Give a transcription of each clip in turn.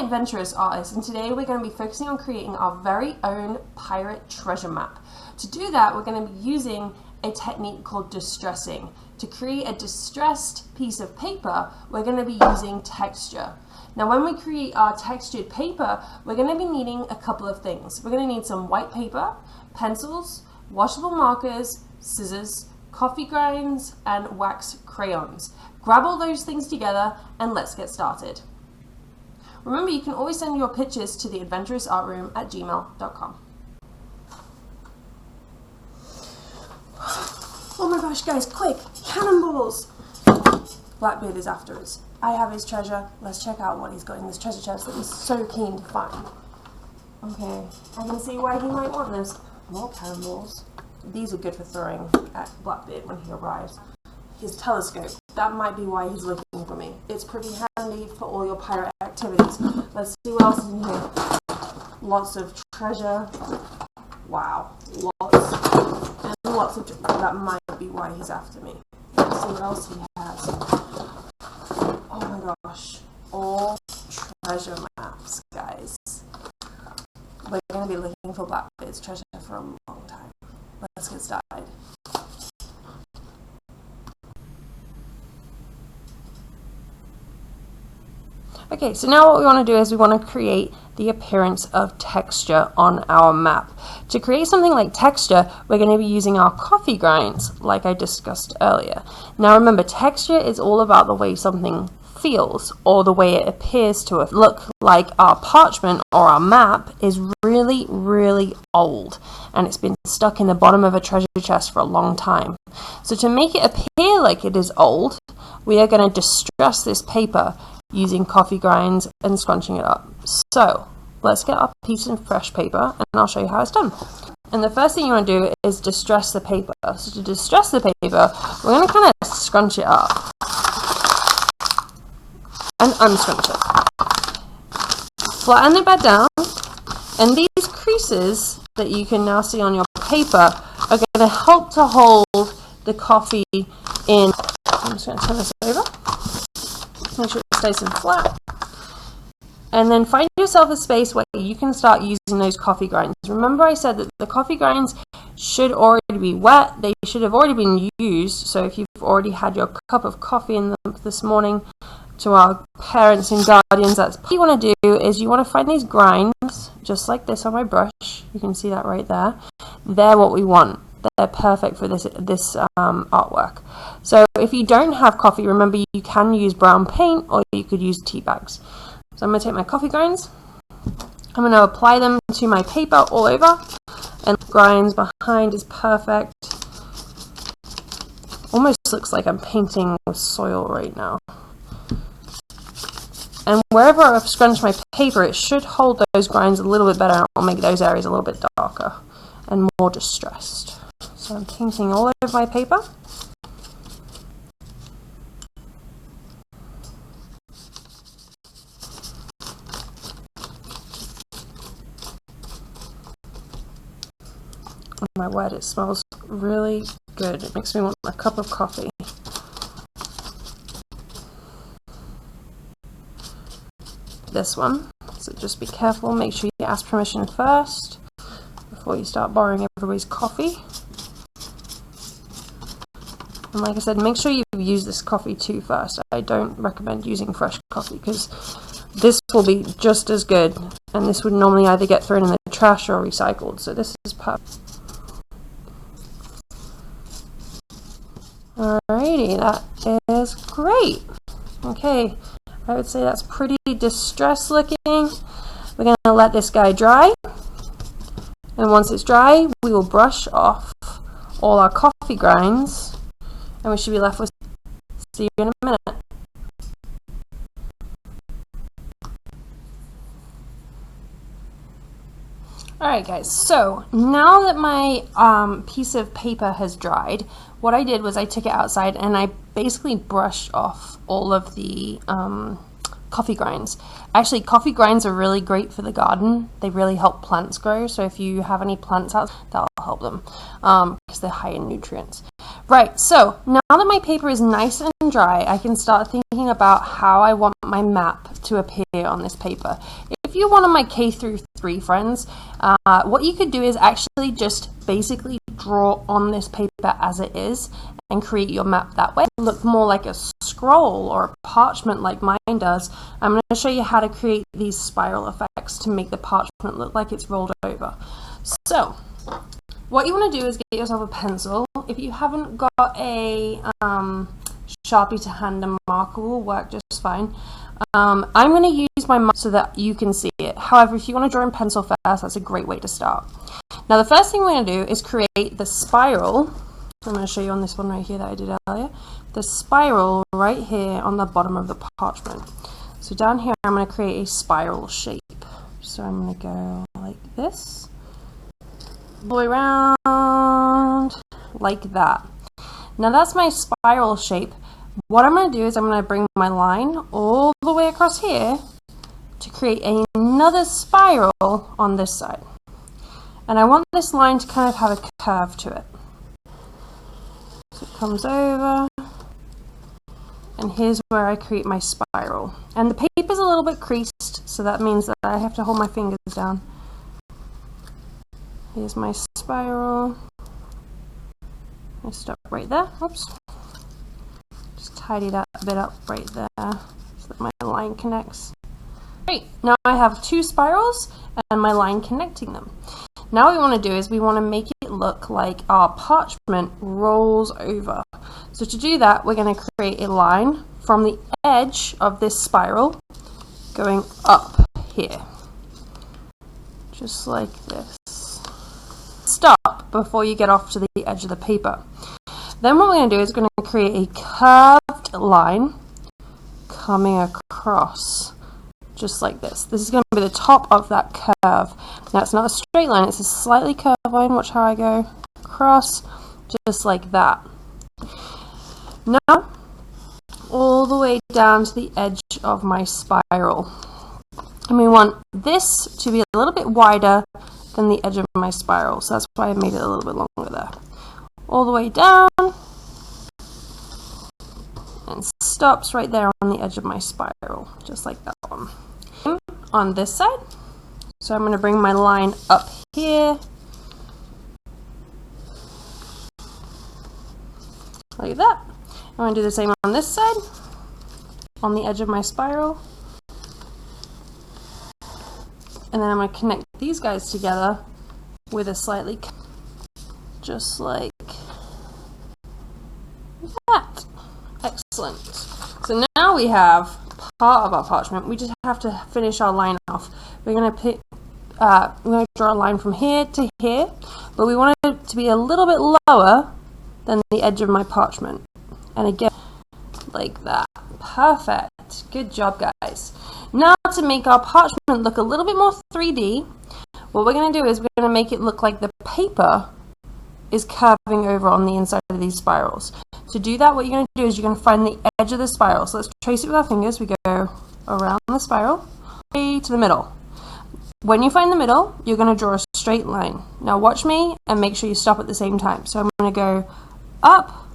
my adventurous artist, and today we're going to be focusing on creating our very own pirate treasure map. To do that, we're going to be using a technique called distressing. To create a distressed piece of paper, we're going to be using texture. Now when we create our textured paper, we're going to be needing a couple of things. We're going to need some white paper, pencils, washable markers, scissors, coffee grinds, and wax crayons. Grab all those things together and let's get started. Remember, you can always send your pictures to theadventurousartroom@gmail.com. Oh my gosh, guys, quick! Cannonballs! Blackbeard is after us. I have his treasure. Let's check out what he's got in this treasure chest that he's so keen to find. Okay, I can see why he might want this. More cannonballs. These are good for throwing at Blackbeard when he arrives. His telescope. That might be why he's looking for me. It's pretty handy for all your pirate activities. Let's see what else is in here. Lots of treasure. Wow. Lots. And lots of treasure. That might be why he's after me. Let's see what else he has. Oh my gosh. All treasure maps, guys. We're going to be looking for Blackbeard's treasure for a long time. Let's get started. Okay, so now what we want to do is we want to create the appearance of texture on our map. To create something like texture, we're going to be using our coffee grinds, like I discussed earlier. Now remember, texture is all about the way something feels or the way it appears to us. Look like our parchment or our map is really, really old and it's been stuck in the bottom of a treasure chest for a long time. So to make it appear like it is old, we are going to distress this paper using coffee grinds and scrunching it up. So let's get our piece of fresh paper and I'll show you how it's done. And the first thing you want to do is distress the paper. So to distress the paper, we're going to kind of scrunch it up and unscrunch it. Flatten it back down, and these creases that you can now see on your paper are going to help to hold the coffee in. I'm just going to turn this over. Make sure it stays in flat. And then find yourself a space where you can start using those coffee grinds. Remember I said that the coffee grinds should already be wet. They should have already been used. So if you've already had your cup of coffee in them this morning, to our parents and guardians, that's what you want to do is you want to find these grinds, just like this on my brush. You can see that right there. They're what we want. They're perfect for this artwork. So if you don't have coffee, remember you can use brown paint or you could use tea bags. So I'm going to take my coffee grinds. I'm going to apply them to my paper all over. And the grinds behind is perfect. Almost looks like I'm painting with soil right now. And wherever I've scrunched my paper, it should hold those grinds a little bit better and it'll make those areas a little bit darker and more distressed. So I'm painting all over my paper. Oh my word, it smells really good. It makes me want a cup of coffee. This one, so just be careful, make sure you ask permission first before you start borrowing everybody's coffee. And like I said, make sure you use this coffee too first. I don't recommend using fresh coffee because this will be just as good and this would normally either get thrown in the trash or recycled, so this is perfect. Alrighty, that is great. Okay, I would say that's pretty distressed looking. We're going to let this guy dry. And once it's dry, we will brush off all our coffee grinds. And we should be left with. See you in a minute. Alright guys, so now that my piece of paper has dried, what I did was I took it outside and I basically brushed off all of the coffee grinds. Actually, coffee grinds are really great for the garden. They really help plants grow, so if you have any plants out, that'll help them because they're high in nutrients. Right, so now that my paper is nice and dry, I can start thinking about how I want my map to appear on this paper. If you're one of my K through 3 friends, what you could do is actually just basically draw on this paper as it is and create your map that way. Look more like a scroll or a parchment like mine does. I'm going to show you how to create these spiral effects to make the parchment look like it's rolled over. So, what you want to do is get yourself a pencil. If you haven't got a Sharpie to hand, a marker will work just fine. I'm going to use my marker so that you can see it. However, if you want to draw in pencil first, that's a great way to start. Now the first thing we're going to do is create the spiral. I'm going to show you on this one right here that I did earlier. The spiral right here on the bottom of the parchment. So down here I'm going to create a spiral shape. So I'm going to go like this. All the way around like that. Now that's my spiral shape. What I'm going to do is I'm going to bring my line all the way across here to create another spiral on this side. And I want this line to kind of have a curve to it. So it comes over, and here's where I create my spiral. And the paper's a little bit creased, so that means that I have to hold my fingers down. Here's my spiral. I stop right there. Oops. Just tidy that bit up right there so that my line connects. Great. Now I have 2 spirals and my line connecting them. Now what we want to do is we want to make it look like our parchment rolls over. So to do that, we're going to create a line from the edge of this spiral going up here. Just like this. Stop before you get off to the edge of the paper. Then what we're going to do is we're going to create a curved line coming across just like this. This is going to be the top of that curve. Now it's not a straight line, it's a slightly curved line. Watch how I go across just like that. Now all the way down to the edge of my spiral. And we want this to be a little bit wider than the edge of my spiral, so that's why I made it a little bit longer there. All the way down and stops right there on the edge of my spiral, just like that one. On this side, so I'm going to bring my line up here like that. I'm going to do the same on this side, on the edge of my spiral. And then I'm going to connect these guys together with a slightly, just like that. Excellent. So now we have part of our parchment. We just have to finish our line off. We're going to draw a line from here to here, but we want it to be a little bit lower than the edge of my parchment. And again, like that. Perfect. Good job, guys. Now to make our parchment look a little bit more 3D, what we're going to do is we're going to make it look like the paper is curving over on the inside of these spirals. To do that, what you're going to do is you're going to find the edge of the spiral. So let's trace it with our fingers. We go around the spiral, way to the middle. When you find the middle, you're going to draw a straight line. Now watch me and make sure you stop at the same time. So I'm going to go up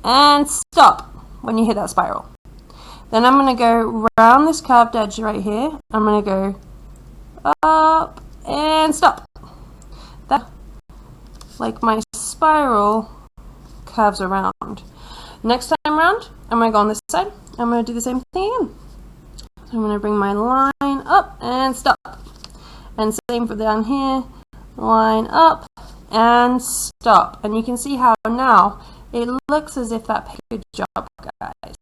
and stop when you hit that spiral. Then I'm going to go around this curved edge right here. I'm going to go up and stop. That, like my spiral curves around. Next time around, I'm going to go on this side. I'm going to do the same thing again. So I'm going to bring my line up and stop. And same for down here. Line up and stop. And you can see how now it looks as if that paid. Good job, guys.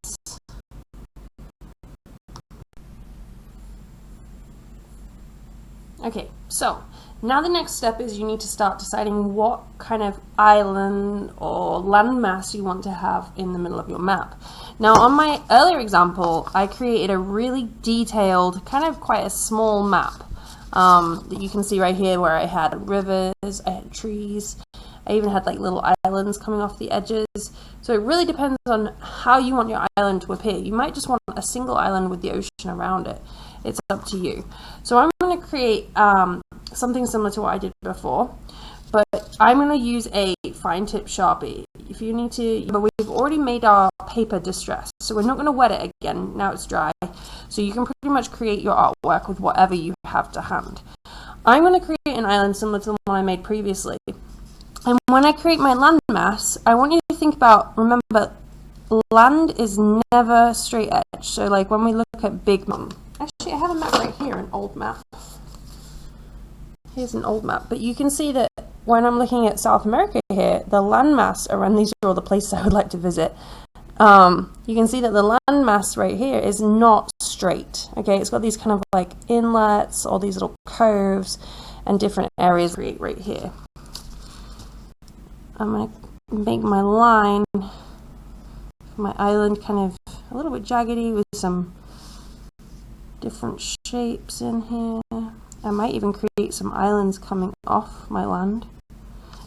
Okay, so now the next step is you need to start deciding what kind of island or landmass you want to have in the middle of your map. Now on my earlier example, I created a really detailed, kind of quite a small map that you can see right here where I had rivers, I had trees, I even had like little islands coming off the edges. So it really depends on how you want your island to appear. You might just want a single island with the ocean around it. It's up to you. So I'm going to create something similar to what I did before. but I'm going to use a fine tip Sharpie. If you need to, but we've already made our paper distressed, so we're not going to wet it again. Now it's dry, so you can pretty much create your artwork with whatever you have to hand. I'm going to create an island similar to the one I made previously. And when I create my landmass, I want you to think about, remember, land is never straight edge. So like when we look at big mountain, actually I have a map right here, an old map. Here's an old map, but you can see that when I'm looking at South America here, the landmass around, these are all the places I would like to visit. You can see that the landmass right here is not straight. Okay, it's got these kind of like inlets, all these little coves, and different areas right here. I'm going to make my line, my island kind of a little bit jaggedy with some different shapes in here. I might even create some islands coming off my land.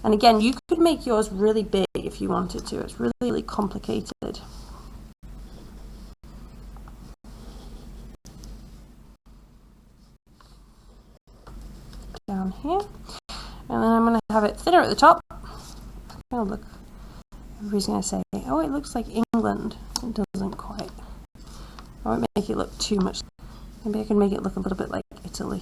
And again, you could make yours really big if you wanted to. It's really, really complicated. Down here. And then I'm going to have it thinner at the top. Oh, look. Everybody's going to say, oh, it looks like England. It doesn't quite. I won't make it look too much. Maybe I can make it look a little bit like Italy.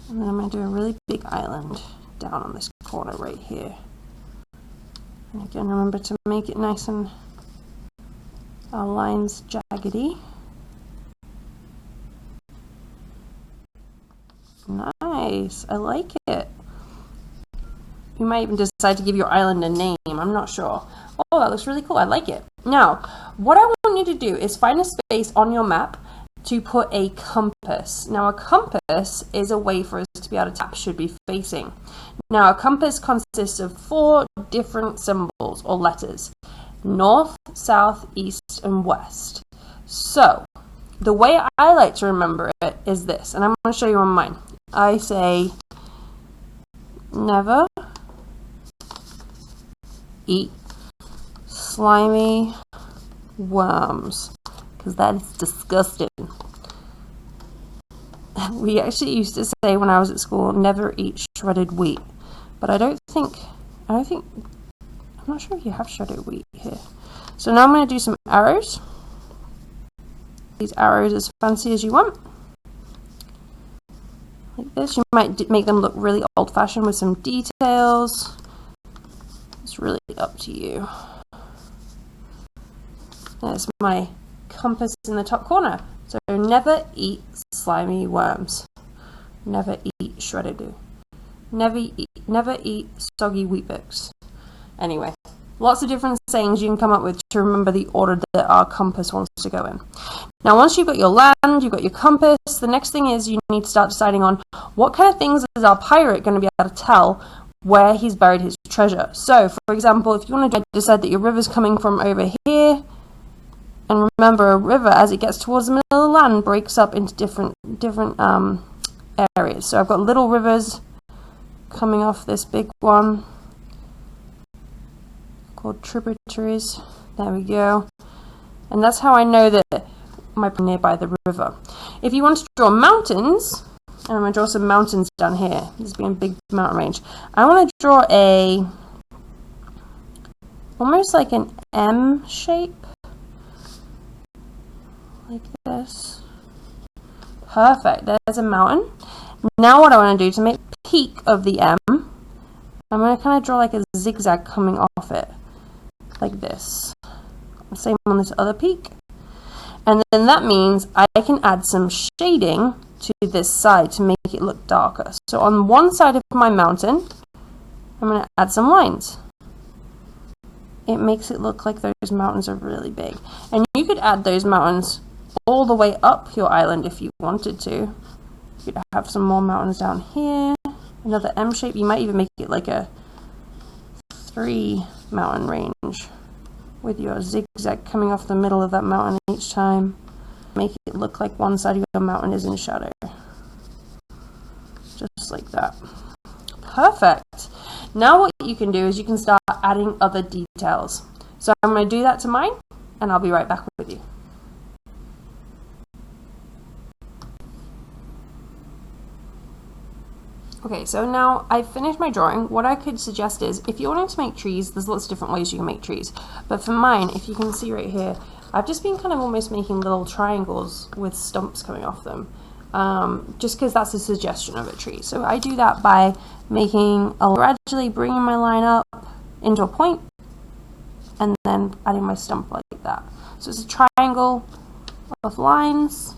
And then I'm going to do a really big island down on this corner right here. And again, remember to make it nice and our lines jaggedy. Nice, I like it. You might even decide to give your island a name, I'm not sure. Oh, that looks really cool, I like it. Now, what I want you to do is find a space on your map to put a compass. Now, a compass is a way for us to be able to tap should be facing. Now, a compass consists of 4 different symbols or letters: north, south, east, and west. So, the way I like to remember it is this, and I'm going to show you on mine. I say, never eat slimy worms, because that is disgusting. We actually used to say when I was at school, never eat shredded wheat, but I'm not sure if you have shredded wheat here. So now I'm going to do some arrows. These arrows as fancy as you want. Like this. You might make them look really old-fashioned with some details. It's really up to you. There's my compass in the top corner. So never eat slimy worms. Never eat shredded wheat. Never eat soggy Weet-Bix. Anyway, lots of different sayings you can come up with to remember the order that our compass wants to go in. Now, once you've got your land, you've got your compass, the next thing is you need to start deciding on what kind of things is our pirate going to be able to tell where he's buried his treasure. So, for example, if you want to decide that your river's coming from over here, and remember, a river, as it gets towards the middle of the land, breaks up into different areas. So I've got little rivers coming off this big one called tributaries. There we go. And that's how I know that my nearby the river. If you want to draw mountains, and I'm going to draw some mountains down here. This being a big mountain range. I want to draw almost like an M shape. Like this. Perfect. There's a mountain. Now what I want to do to make the peak of the M, I'm going to kind of draw like a zigzag coming off it. Like this. Same on this other peak. And then that means I can add some shading to this side to make it look darker. So on one side of my mountain, I'm going to add some lines. It makes it look like those mountains are really big. And you could add those mountains all the way up your island if you wanted to. You could have some more mountains down here. Another M shape. You might even make it like a 3 mountain range with your zigzag coming off the middle of that mountain each time. Make it look like one side of your mountain is in shadow. Just like that. Perfect. Now what you can do is you can start adding other details. So I'm going to do that to mine, and I'll be right back with you. Okay, so now I've finished my drawing. What I could suggest is, if you're wanting to make trees, there's lots of different ways you can make trees. But for mine, if you can see right here, I've just been kind of almost making little triangles with stumps coming off them. Just because that's a suggestion of a tree. So I do that by gradually bringing my line up into a point, and then adding my stump like that. So it's a triangle of lines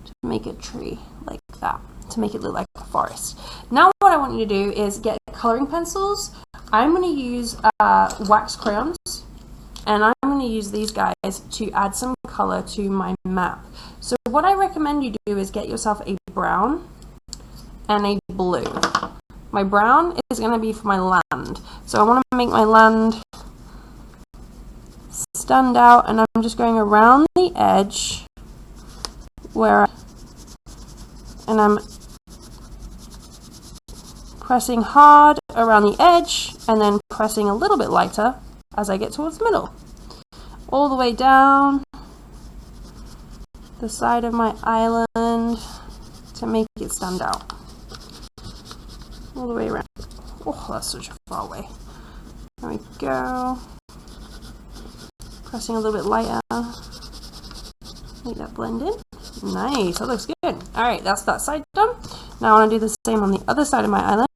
to make a tree like that, to make it look like a forest. Now what I want you to do is get coloring pencils. I'm going to use wax crayons, and I'm going to use these guys to add some color to my map. So what I recommend you do is get yourself a brown and a blue. My brown is going to be for my land. So I want to make my land stand out, and I'm just going around the edge and I'm pressing hard around the edge and then pressing a little bit lighter as I get towards the middle. All the way down the side of my island to make it stand out. All the way around. Oh, that's such a far way. There we go. Pressing a little bit lighter. Make that blend in. Nice, that looks good. Alright, that's that side done. Now I want to do the same on the other side of my island.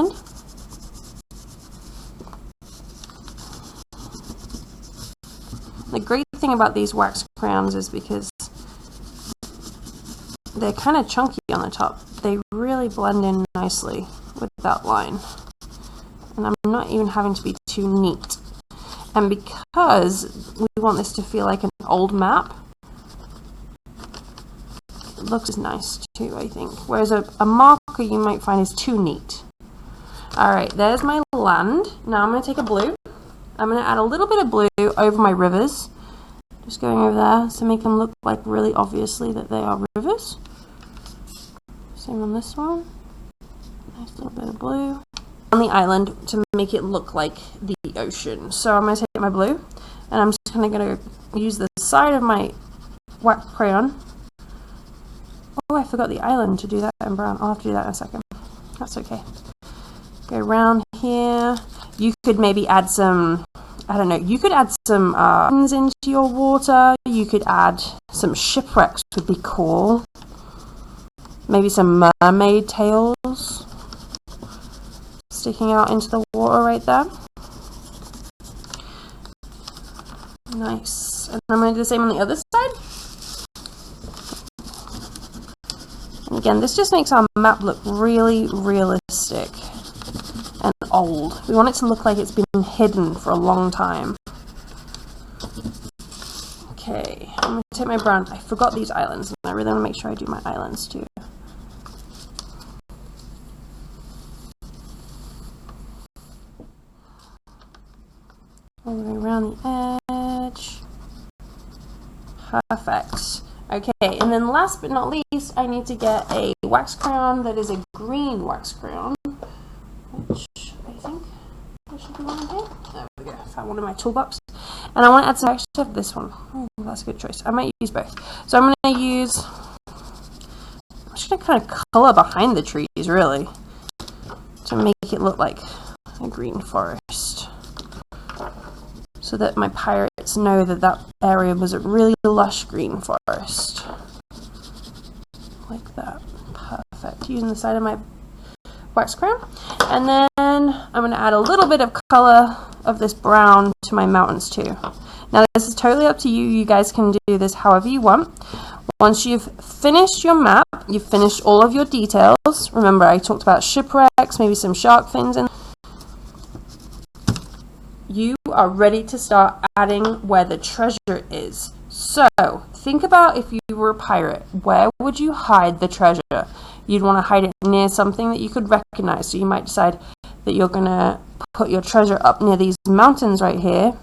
The great thing about these wax crayons is because they're kind of chunky on the top. They really blend in nicely with that line. And I'm not even having to be too neat. And because we want this to feel like an old map, it looks nice too, I think. Whereas a marker you might find is too neat. Alright, there's my land. Now I'm going to take a blue. I'm going to add a little bit of blue over my rivers. Just going over there to make them look like really obviously that they are rivers. Same on this one. Nice little bit of blue on the island to make it look like the ocean. So I'm going to take my blue and I'm just going to use the side of my wax crayon. Oh, I forgot the island to do that in brown. I'll have to do that in a second. That's okay. Go around here. You could maybe add some, I don't know, you could add some things into your water. You could add some shipwrecks, would be cool. Maybe some mermaid tails sticking out into the water right there. Nice. And I'm going to do the same on the other side. And again, this just makes our map look really realistic and old. We want it to look like it's been hidden for a long time. Okay, I'm going to take my brown. I forgot these islands, and I really want to make sure I do my islands too. All the way around the edge. Perfect. Okay, and then last but not least, I need to get a wax crayon that is a green wax crayon, which I think there should be one in here. There we go, found one in my toolbox. And I want to add some extra of this one. Oh, that's a good choice. I might use both. So I'm going to use, I'm just going to kind of color behind the trees, really, to make it look like a green forest. So that my pirates know that that area was a really lush green forest. Like that. Perfect. Using the side of my wax crayon. And then I'm going to add a little bit of color of this brown to my mountains too. Now this is totally up to you. You guys can do this however you want. Once you've finished your map, you've finished all of your details. Remember, I talked about shipwrecks, maybe some shark fins, and you are ready to start adding where the treasure is. So, think about if you were a pirate, where would you hide the treasure? You'd want to hide it near something that you could recognize. So you might decide that you're going to put your treasure up near these mountains right here.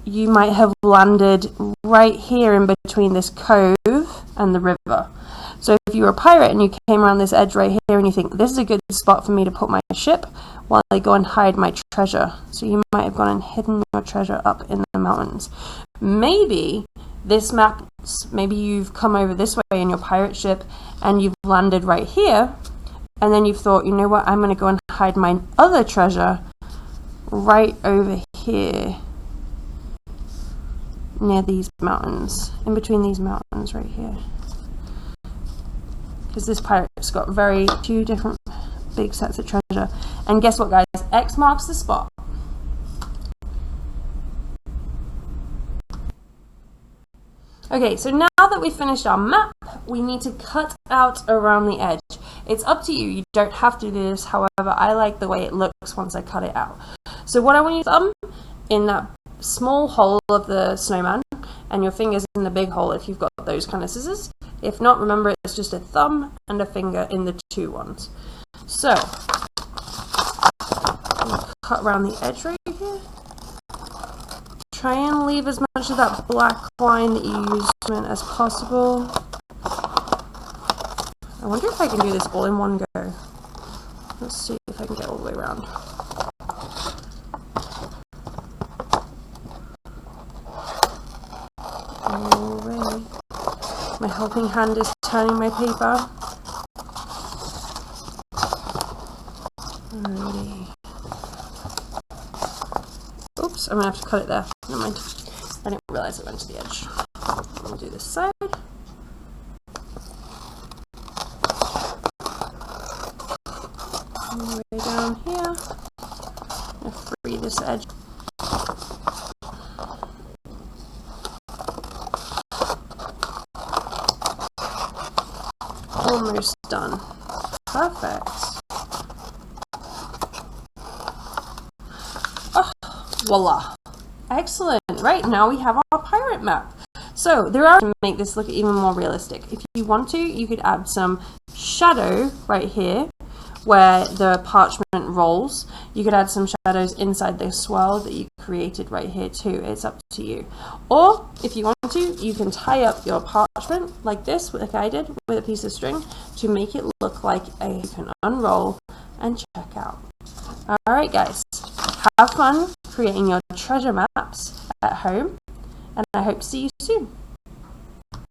You might have landed right here in between this cove and the river. So if you were a pirate and you came around this edge right here and you think, this is a good spot for me to put my ship while I go and hide my treasure. So you might have gone and hidden your treasure up in the mountains. Maybe this map, maybe you've come over this way in your pirate ship and you've landed right here, and then you've thought, you know what, I'm going to go and hide my other treasure right over here near these mountains, in between these mountains right here. Because this pirate's got two different big sets of treasure. And guess what, guys? X marks the spot. Okay, so now that we've finished our map, we need to cut out around the edge. It's up to you. You don't have to do this. However, I like the way it looks once I cut it out. So what I want you to thumb in that small hole of the snowman, and your fingers in the big hole if you've got those kind of scissors. If not, remember it's just a thumb and a finger in the two ones. So, cut around the edge right here. Try and leave as much of that black line that you used as possible. I wonder if I can do this all in one go. Let's see if I can get all the way around. Alright. My helping hand is turning my paper. Alrighty. Oops, I'm gonna have to cut it there. Never mind. I didn't realize it went to the edge. I'll do this side. All the way down here. I'm gonna free this edge. Almost done. Perfect. Oh, voila. Excellent. Right, now we have our pirate map. So there are to make this look even more realistic. If you want to, you could add some shadow right here where the parchment rolls. You could add some shadows inside the swirl that you created right here too. It's up to you. Or if you want to, you can tie up your parchment like this, like I did, with a piece of string to make it look like you can unroll and check out. Alright guys, have fun creating your treasure maps at home, and I hope to see you soon.